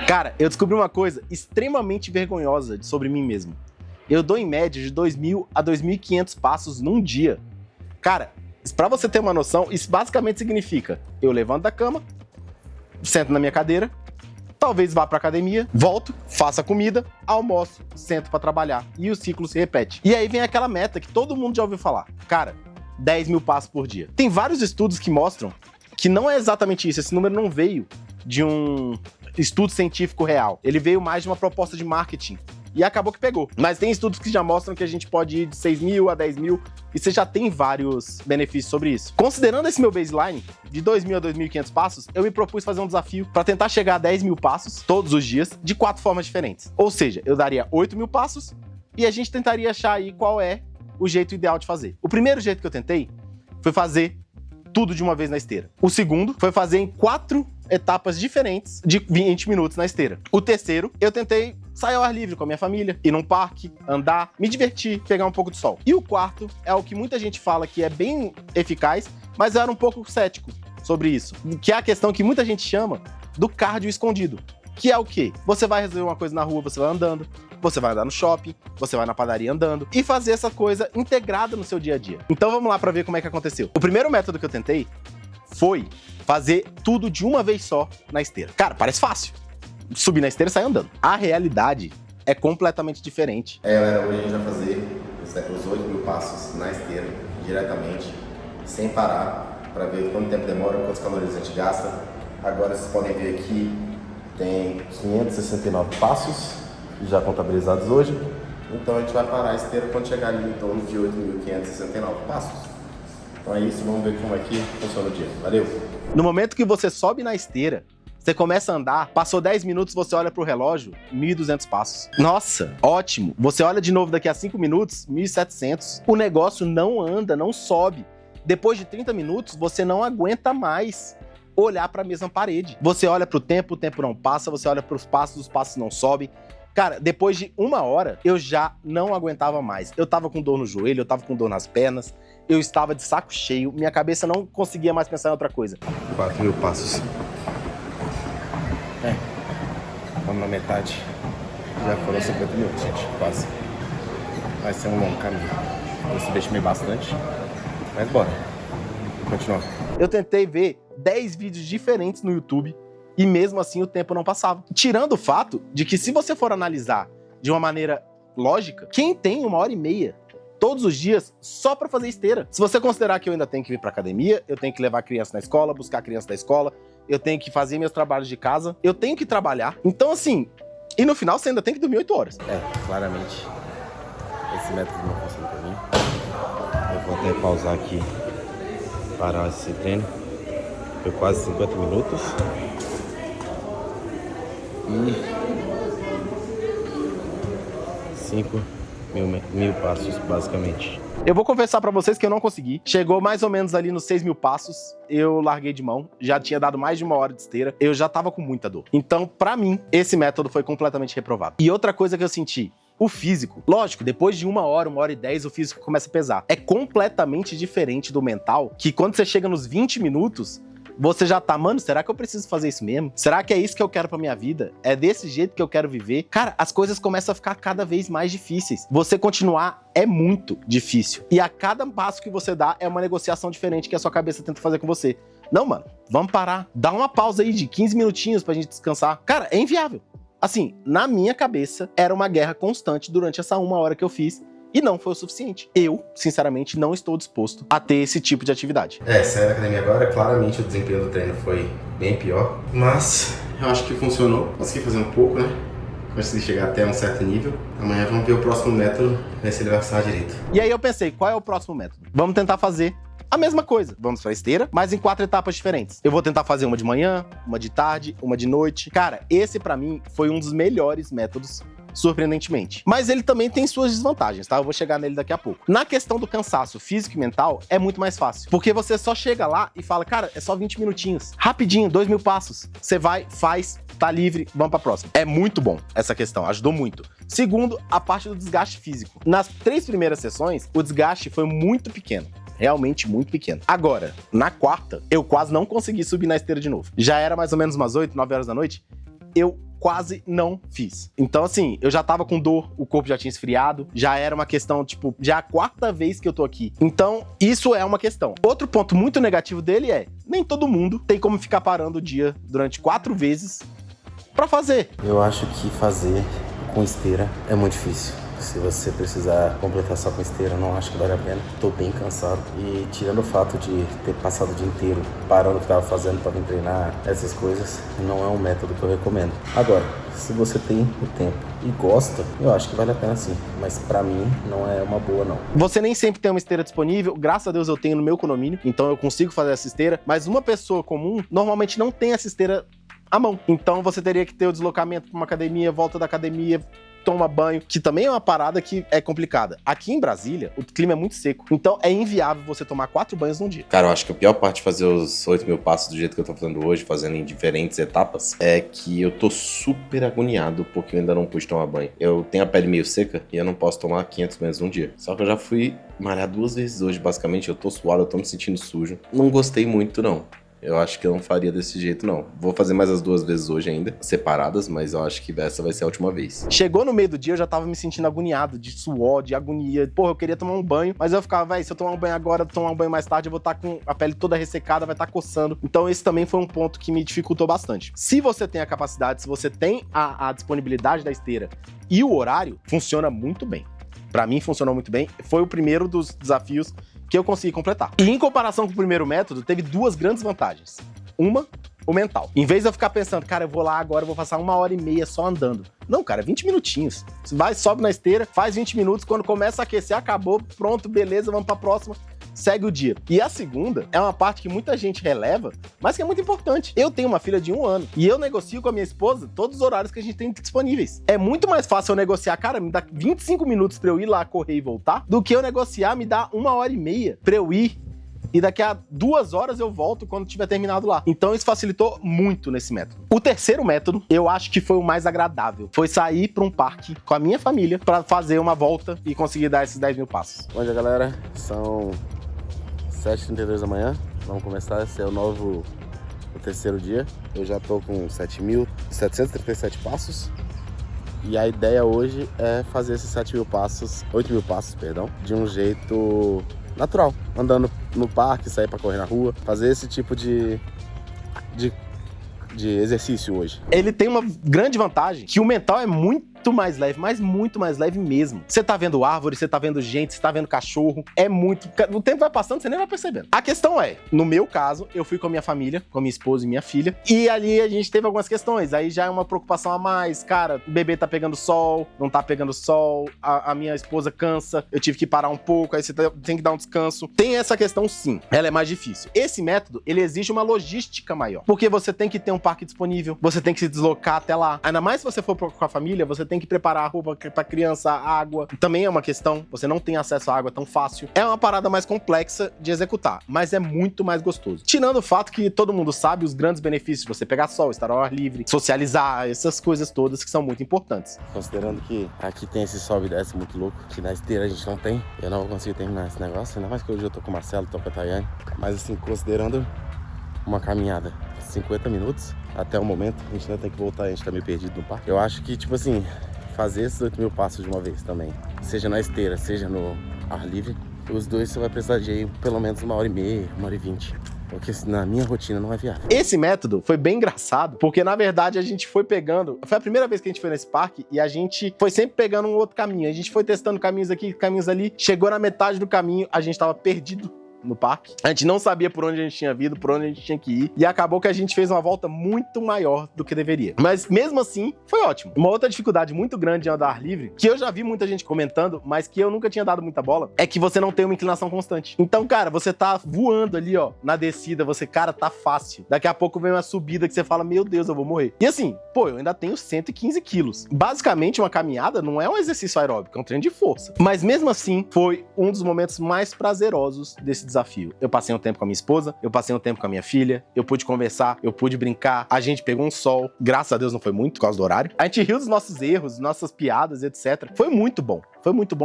Cara, eu descobri uma coisa extremamente vergonhosa sobre mim mesmo. Eu dou em média de 2.000 a 2.500 passos num dia. Cara, pra você ter uma noção, isso basicamente significa: eu levanto da cama, sento na minha cadeira, talvez vá pra academia, volto, faça comida, almoço, sento pra trabalhar. E o ciclo se repete. E aí vem aquela meta que todo mundo já ouviu falar. Cara, 10.000 passos por dia. Tem vários estudos que mostram que não é exatamente isso. Esse número não veio de um estudo científico real. Ele veio mais de uma proposta de marketing. E acabou que pegou. Mas tem estudos que já mostram que a gente pode ir de 6.000 a 10.000 e você já tem vários benefícios sobre isso. Considerando esse meu baseline, de 2.000 a 2.500 passos, eu me propus fazer um desafio para tentar chegar a 10.000 passos todos os dias, de 4 formas diferentes. Ou seja, eu daria 8.000 passos e a gente tentaria achar aí qual é o jeito ideal de fazer. O primeiro jeito que eu tentei foi fazer tudo de uma vez na esteira. O segundo foi fazer em 4 etapas diferentes de 20 minutos na esteira. O terceiro, eu tentei sair ao ar livre com a minha família, ir num parque, andar, me divertir, pegar um pouco de sol. E o quarto é o que muita gente fala que é bem eficaz, mas eu era um pouco cético sobre isso, que é a questão que muita gente chama do cardio escondido. Que é o quê? Você vai resolver uma coisa na rua, você vai andando, você vai andar no shopping, você vai na padaria andando e fazer essa coisa integrada no seu dia a dia. Então vamos lá para ver como é que aconteceu. O primeiro método que eu tentei foi fazer tudo de uma vez só na esteira. Cara, parece fácil. Subir na esteira e sair andando. A realidade é completamente diferente. Galera, hoje a gente vai fazer os 8.000 passos na esteira, diretamente, sem parar, para ver quanto tempo demora, quantas calorias a gente gasta. Agora vocês podem ver aqui, tem 569 passos já contabilizados hoje. Então a gente vai parar a esteira quando chegar ali em torno de 8.569 passos. Então é isso, vamos ver como é que funciona o dia. Valeu! No momento que você sobe na esteira, você começa a andar, passou 10 minutos, você olha pro relógio, 1.200 passos. Nossa, ótimo! Você olha de novo daqui a 5 minutos, 1.700. O negócio não anda, não sobe. Depois de 30 minutos, você não aguenta mais olhar para a mesma parede. Você olha pro tempo, o tempo não passa, você olha pros passos, os passos não sobem. Cara, depois de 1 hora, eu já não aguentava mais. Eu tava com dor no joelho, eu tava com dor nas pernas, eu estava de saco cheio, minha cabeça não conseguia mais pensar em outra coisa. 4.000 passos. Vamos na metade. Já foram 50 minutos, gente, quase. Vai ser um longo caminho. Eu subestimei bastante, mas bora. Continuar. Eu tentei ver 10 vídeos diferentes no YouTube e mesmo assim o tempo não passava. Tirando o fato de que se você for analisar de uma maneira lógica, quem tem 1h30 todos os dias só pra fazer esteira? Se você considerar que eu ainda tenho que ir pra academia, eu tenho que levar a criança na escola, buscar a criança da escola, eu tenho que fazer meus trabalhos de casa, eu tenho que trabalhar. Então assim, e no final você ainda tem que dormir 8 horas. Claramente esse método não funciona pra mim. Eu vou até pausar aqui, parar esse treino. Foi quase 50 minutos. E 5.000 passos, basicamente. Eu vou confessar pra vocês que eu não consegui. Chegou mais ou menos ali nos 6.000 passos, eu larguei de mão. Já tinha dado mais de 1 hora de esteira, eu já tava com muita dor. Então, pra mim, esse método foi completamente reprovado. E outra coisa que eu senti, o físico. Lógico, depois de 1 hora, 1h10, o físico começa a pesar. É completamente diferente do mental, que quando você chega nos 20 minutos, você já tá, mano, será que eu preciso fazer isso mesmo? Será que é isso que eu quero pra minha vida? É desse jeito que eu quero viver? Cara, as coisas começam a ficar cada vez mais difíceis. Você continuar é muito difícil. E a cada passo que você dá é uma negociação diferente que a sua cabeça tenta fazer com você. Não, mano, vamos parar. Dá uma pausa aí de 15 minutinhos pra gente descansar. Cara, é inviável. Assim, na minha cabeça, era uma guerra constante durante essa 1 hora que eu fiz. E não foi o suficiente. Eu, sinceramente, não estou disposto a ter esse tipo de atividade. Saindo da academia agora, claramente o desempenho do treino foi bem pior. Mas eu acho que funcionou. Consegui fazer um pouco, né? Consegui chegar até um certo nível. Amanhã vamos ver o próximo método, ver se ele vai funcionar direito. E aí eu pensei, qual é o próximo método? Vamos tentar fazer a mesma coisa. Vamos pra esteira, mas em 4 etapas diferentes. Eu vou tentar fazer uma de manhã, uma de tarde, uma de noite. Cara, esse pra mim foi um dos melhores métodos, surpreendentemente. Mas ele também tem suas desvantagens, tá? Eu vou chegar nele daqui a pouco. Na questão do cansaço físico e mental, é muito mais fácil. Porque você só chega lá e fala, cara, é só 20 minutinhos. Rapidinho, 2.000 passos. Você vai, faz, tá livre, vamos pra próxima. É muito bom essa questão, ajudou muito. Segundo, a parte do desgaste físico. Nas 3 primeiras sessões, o desgaste foi muito pequeno. Realmente muito pequeno. Agora, na 4ª, eu quase não consegui subir na esteira de novo. Já era mais ou menos umas 8, 9 horas da noite. Eu quase não fiz. Então, assim, eu já tava com dor, o corpo já tinha esfriado, já era uma questão, tipo, já é a 4ª vez que eu tô aqui. Então, isso é uma questão. Outro ponto muito negativo dele é, nem todo mundo tem como ficar parando o dia durante 4 vezes pra fazer. Eu acho que fazer com esteira é muito difícil. Se você precisar completar só com esteira, não acho que vale a pena. Tô bem cansado. E tirando o fato de ter passado o dia inteiro parando o que tava fazendo pra vir treinar, essas coisas, não é um método que eu recomendo. Agora, se você tem o tempo e gosta, eu acho que vale a pena sim. Mas pra mim, não é uma boa, não. Você nem sempre tem uma esteira disponível. Graças a Deus eu tenho no meu condomínio, então eu consigo fazer essa esteira. Mas uma pessoa comum, normalmente não tem essa esteira à mão. Então você teria que ter o deslocamento pra uma academia, volta da academia, toma banho, que também é uma parada que é complicada. Aqui em Brasília, o clima é muito seco, então é inviável você tomar 4 banhos num dia. Cara, eu acho que a pior parte de fazer os 8.000 passos do jeito que eu tô fazendo hoje, fazendo em diferentes etapas, é que eu tô super agoniado porque eu ainda não pude tomar banho. Eu tenho a pele meio seca e eu não posso tomar 500 banhos num dia. Só que eu já fui malhar 2 vezes hoje, basicamente. Eu tô suado, eu tô me sentindo sujo. Não gostei muito, não. Eu acho que eu não faria desse jeito, não. Vou fazer mais as 2 vezes hoje ainda, separadas, mas eu acho que essa vai ser a última vez. Chegou no meio do dia, eu já tava me sentindo agoniado, de suor, de agonia. Porra, eu queria tomar um banho, mas eu ficava, véi, se eu tomar um banho agora, tomar um banho mais tarde, eu vou estar com a pele toda ressecada, vai estar coçando. Então esse também foi um ponto que me dificultou bastante. Se você tem a capacidade, se você tem a disponibilidade da esteira e o horário, funciona muito bem. Pra mim, funcionou muito bem. Foi o primeiro dos desafios que eu consegui completar. E em comparação com o primeiro método, teve 2 grandes vantagens. Uma, o mental. Em vez de eu ficar pensando, cara, eu vou lá agora, eu vou passar 1h30 só andando. Não, cara, 20 minutinhos. Você vai, sobe na esteira, faz 20 minutos, quando começa a aquecer, acabou, pronto, beleza, vamos pra próxima. Segue o dia. E a segunda é uma parte que muita gente releva, mas que é muito importante. Eu tenho uma filha de 1 ano e eu negocio com a minha esposa todos os horários que a gente tem disponíveis. É muito mais fácil eu negociar, cara, me dá 25 minutos pra eu ir lá correr e voltar, do que eu negociar, me dá 1h30 pra eu ir e daqui a 2 horas eu volto quando tiver terminado lá. Então isso facilitou muito nesse método. O terceiro método, eu acho que foi o mais agradável. Foi sair pra um parque com a minha família pra fazer uma volta e conseguir dar esses 10.000 passos. Bom dia, galera. São 7h32 da manhã. Vamos começar. Esse é o terceiro dia. Eu já tô com 7.737 passos. E a ideia hoje é fazer esses 8.000 passos, de um jeito natural, andando no parque, sair pra correr na rua, fazer esse tipo de exercício hoje. Ele tem uma grande vantagem, que o mental é muito mais leve, mas muito mais leve mesmo. Você tá vendo árvore, você tá vendo gente, você tá vendo cachorro, é muito... O tempo vai passando, você nem vai percebendo. A questão é, no meu caso, eu fui com a minha família, com a minha esposa e minha filha, e ali a gente teve algumas questões, aí já é uma preocupação a mais, cara, o bebê tá pegando sol, não tá pegando sol, a minha esposa cansa, eu tive que parar um pouco, aí você tem que dar um descanso. Tem essa questão sim, ela é mais difícil. Esse método, ele exige uma logística maior, porque você tem que ter um parque disponível, você tem que se deslocar até lá, ainda mais se você for com a família, você tem que preparar a roupa pra criança, a água. Também é uma questão, você não tem acesso à água tão fácil. É uma parada mais complexa de executar, mas é muito mais gostoso. Tirando o fato que todo mundo sabe os grandes benefícios de você pegar sol, estar ao ar livre, socializar, essas coisas todas que são muito importantes. Considerando que aqui tem esse sobe e desce muito louco, que na esteira a gente não tem, eu não vou conseguir terminar esse negócio, ainda mais que hoje eu tô com o Marcelo, tô com a Tayane. Mas assim, considerando uma caminhada 50 minutos, até o momento, a gente ainda tem que voltar, a gente tá meio perdido no parque. Eu acho que, tipo assim, fazer esses 8.000 passos de uma vez também, seja na esteira, seja no ar livre, os dois você vai precisar de pelo menos 1h30, 1h20, porque na minha rotina não é viável. Esse método foi bem engraçado, porque na verdade a gente foi pegando, foi a primeira vez que a gente foi nesse parque e a gente foi sempre pegando um outro caminho, a gente foi testando caminhos aqui, caminhos ali, chegou na metade do caminho, a gente tava perdido no parque. A gente não sabia por onde a gente tinha vindo, por onde a gente tinha que ir, e acabou que a gente fez uma volta muito maior do que deveria. Mas mesmo assim, foi ótimo. Uma outra dificuldade muito grande de andar livre, que eu já vi muita gente comentando, mas que eu nunca tinha dado muita bola, é que você não tem uma inclinação constante. Então, cara, você tá voando ali, ó, na descida, cara, tá fácil. Daqui a pouco vem uma subida que você fala, meu Deus, eu vou morrer. E assim, pô, eu ainda tenho 115 quilos. Basicamente, uma caminhada não é um exercício aeróbico, é um treino de força. Mas mesmo assim, foi um dos momentos mais prazerosos desse desafio. Eu passei um tempo com a minha esposa, eu passei um tempo com a minha filha, eu pude conversar, eu pude brincar, a gente pegou um sol, graças a Deus não foi muito por causa do horário. A gente riu dos nossos erros, nossas piadas, etc. Foi muito bom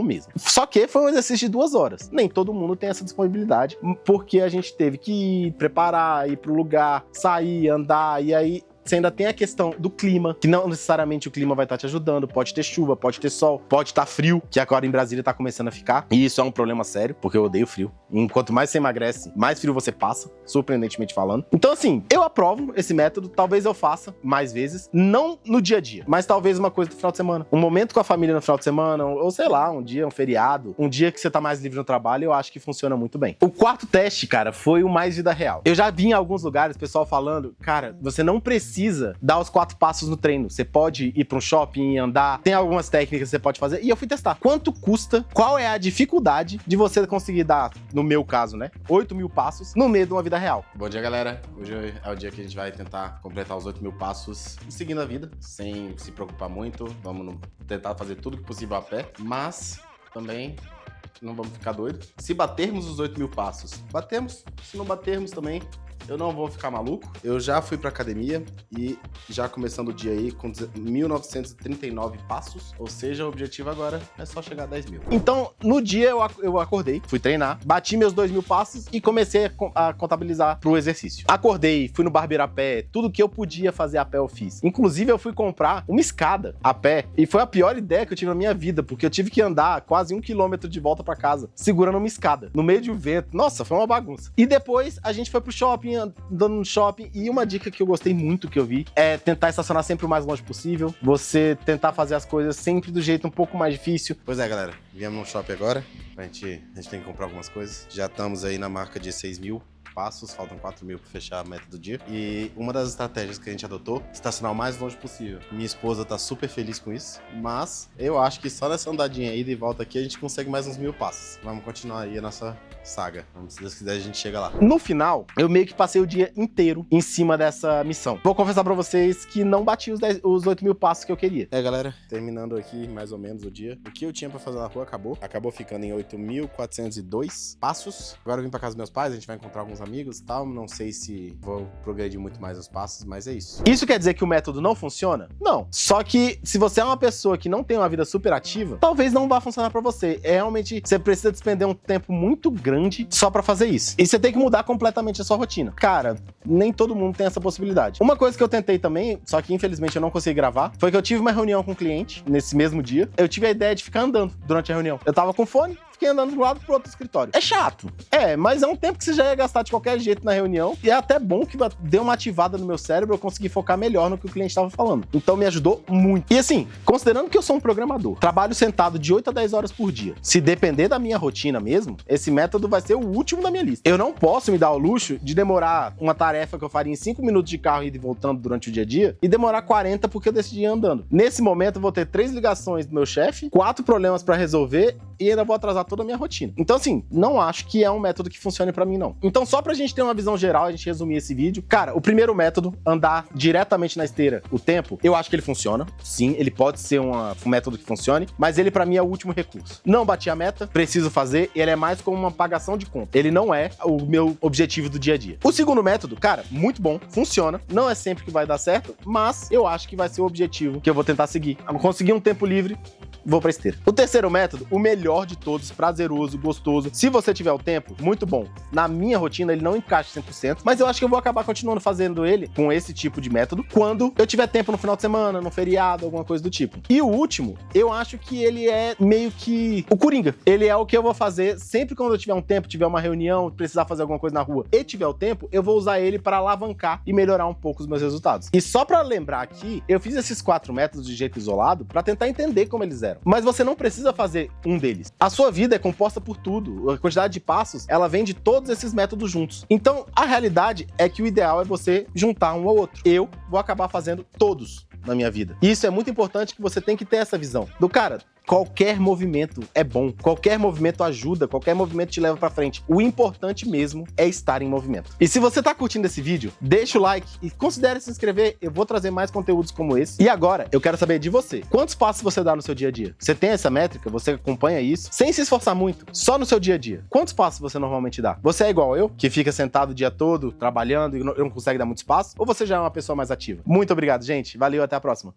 mesmo. Só que foi um exercício de 2 horas. Nem todo mundo tem essa disponibilidade, porque a gente teve que ir, preparar, ir pro lugar, sair, andar, e aí você ainda tem a questão do clima, que não necessariamente o clima vai estar te ajudando. Pode ter chuva, pode ter sol, pode estar frio, que agora em Brasília tá começando a ficar. E isso é um problema sério, porque eu odeio frio. Enquanto mais você emagrece, mais frio você passa, surpreendentemente falando. Então, assim, eu aprovo esse método. Talvez eu faça mais vezes, não no dia a dia, mas talvez uma coisa do final de semana. Um momento com a família no final de semana, ou sei lá, um dia, um feriado, um dia que você tá mais livre no trabalho, eu acho que funciona muito bem. O quarto teste, cara, foi o mais vida real. Eu já vi em alguns lugares pessoal falando, cara, você não precisa dar os 4 passos no treino. Você pode ir pra um shopping e andar, tem algumas técnicas que você pode fazer, e eu fui testar. Quanto custa, qual é a dificuldade de você conseguir dar, no meu caso, né, 8.000 passos no meio de uma vida real? Bom dia, galera. Hoje é o dia que a gente vai tentar completar os 8.000 passos seguindo a vida, sem se preocupar muito. Vamos tentar fazer tudo que possível a pé, mas também não vamos ficar doidos. Se batermos os 8.000 passos, batemos. Se não batermos também, eu não vou ficar maluco. Eu já fui pra academia e já começando o dia aí com 1.939 passos. Ou seja, o objetivo agora é só chegar a 10.000. Então, no dia eu acordei, fui treinar, bati meus 2.000 passos e comecei a contabilizar pro exercício. Acordei, fui no barbeiro a pé, tudo que eu podia fazer a pé eu fiz. Inclusive, eu fui comprar uma escada a pé e foi a pior ideia que eu tive na minha vida, porque eu tive que andar quase 1 quilômetro de volta pra casa, segurando uma escada, no meio de um vento. Nossa, foi uma bagunça. E depois, a gente foi pro shopping, andando no shopping, e uma dica que eu gostei muito que eu vi é tentar estacionar sempre o mais longe possível, você tentar fazer as coisas sempre do jeito um pouco mais difícil. Pois é, galera, viemos no shopping agora, a gente tem que comprar algumas coisas. Já estamos aí na marca de 6.000 passos, faltam 4.000 para fechar a meta do dia. E uma das estratégias que a gente adotou, estacionar o mais longe possível. Minha esposa tá super feliz com isso, mas eu acho que só nessa andadinha ida e volta aqui a gente consegue mais uns 1.000 passos. Vamos continuar aí a nossa saga. Se Deus quiser, a gente chega lá. No final, eu meio que passei o dia inteiro em cima dessa missão. Vou confessar pra vocês que não bati os 8.000 passos que eu queria. É, galera, terminando aqui mais ou menos o dia. O que eu tinha pra fazer na rua acabou. Acabou ficando em 8.402 passos. Agora eu vim pra casa dos meus pais, a gente vai encontrar alguns amigos e tal. Não sei se vou progredir muito mais os passos, mas é isso. Isso quer dizer que o método não funciona? Não. Só que se você é uma pessoa que não tem uma vida super ativa, talvez não vá funcionar pra você. Realmente, você precisa despender um tempo muito grande só pra fazer isso. E você tem que mudar completamente a sua rotina. Cara, nem todo mundo tem essa possibilidade. Uma coisa que eu tentei também, só que infelizmente eu não consegui gravar, foi que eu tive uma reunião com um cliente nesse mesmo dia. Eu tive a ideia de ficar andando durante a reunião. Eu tava com fone, fiquei andando de um lado pro outro escritório. É chato. Mas é um tempo que você já ia gastar de qualquer jeito na reunião. E é até bom que deu uma ativada no meu cérebro, eu consegui focar melhor no que o cliente estava falando. Então me ajudou muito. E assim, considerando que eu sou um programador, trabalho sentado de 8 a 10 horas por dia. Se depender da minha rotina mesmo, esse método vai ser o último da minha lista. Eu não posso me dar o luxo de demorar uma tarefa que eu faria em 5 minutos de carro e voltando durante o dia a dia e demorar 40 porque eu decidi ir andando. Nesse momento eu vou ter 3 ligações do meu chefe, 4 problemas para resolver e ainda vou atrasar toda a minha rotina. Então, assim, não acho que é um método que funcione pra mim, não. Então, só pra gente ter uma visão geral, a gente resumir esse vídeo. Cara, o primeiro método, andar diretamente na esteira o tempo, eu acho que ele funciona. Sim, ele pode ser um método que funcione, mas ele pra mim é o último recurso. Não bati a meta, preciso fazer, ele é mais como uma pagação de conta. Ele não é o meu objetivo do dia a dia. O segundo método, cara, muito bom, funciona. Não é sempre que vai dar certo, mas eu acho que vai ser o objetivo que eu vou tentar seguir. Eu vou conseguir um tempo livre, vou pra esteira. O terceiro método, o melhor de todos, prazeroso, gostoso. Se você tiver o tempo, muito bom. Na minha rotina, ele não encaixa 100%, mas eu acho que eu vou acabar continuando fazendo ele com esse tipo de método quando eu tiver tempo no final de semana, no feriado, alguma coisa do tipo. E o último, eu acho que ele é meio que o Coringa. Ele é o que eu vou fazer sempre quando eu tiver um tempo, tiver uma reunião, precisar fazer alguma coisa na rua e tiver o tempo, eu vou usar ele para alavancar e melhorar um pouco os meus resultados. E só para lembrar aqui, eu fiz esses 4 métodos de jeito isolado para tentar entender como eles eram. Mas você não precisa fazer um deles. A sua vida é composta por tudo. A quantidade de passos, ela vem de todos esses métodos juntos. Então, a realidade é que o ideal é você juntar um ao outro. Eu vou acabar fazendo todos na minha vida. E isso é muito importante, que você tem que ter essa visão. Do cara, qualquer movimento é bom, qualquer movimento ajuda, qualquer movimento te leva pra frente. O importante mesmo é estar em movimento. E se você tá curtindo esse vídeo, deixa o like e considere se inscrever, eu vou trazer mais conteúdos como esse. E agora, eu quero saber de você. Quantos passos você dá no seu dia a dia? Você tem essa métrica? Você acompanha isso? Sem se esforçar muito, só no seu dia a dia. Quantos passos você normalmente dá? Você é igual eu, que fica sentado o dia todo, trabalhando e não consegue dar muitos passos? Ou você já é uma pessoa mais ativa? Muito obrigado, gente. Valeu, até a próxima.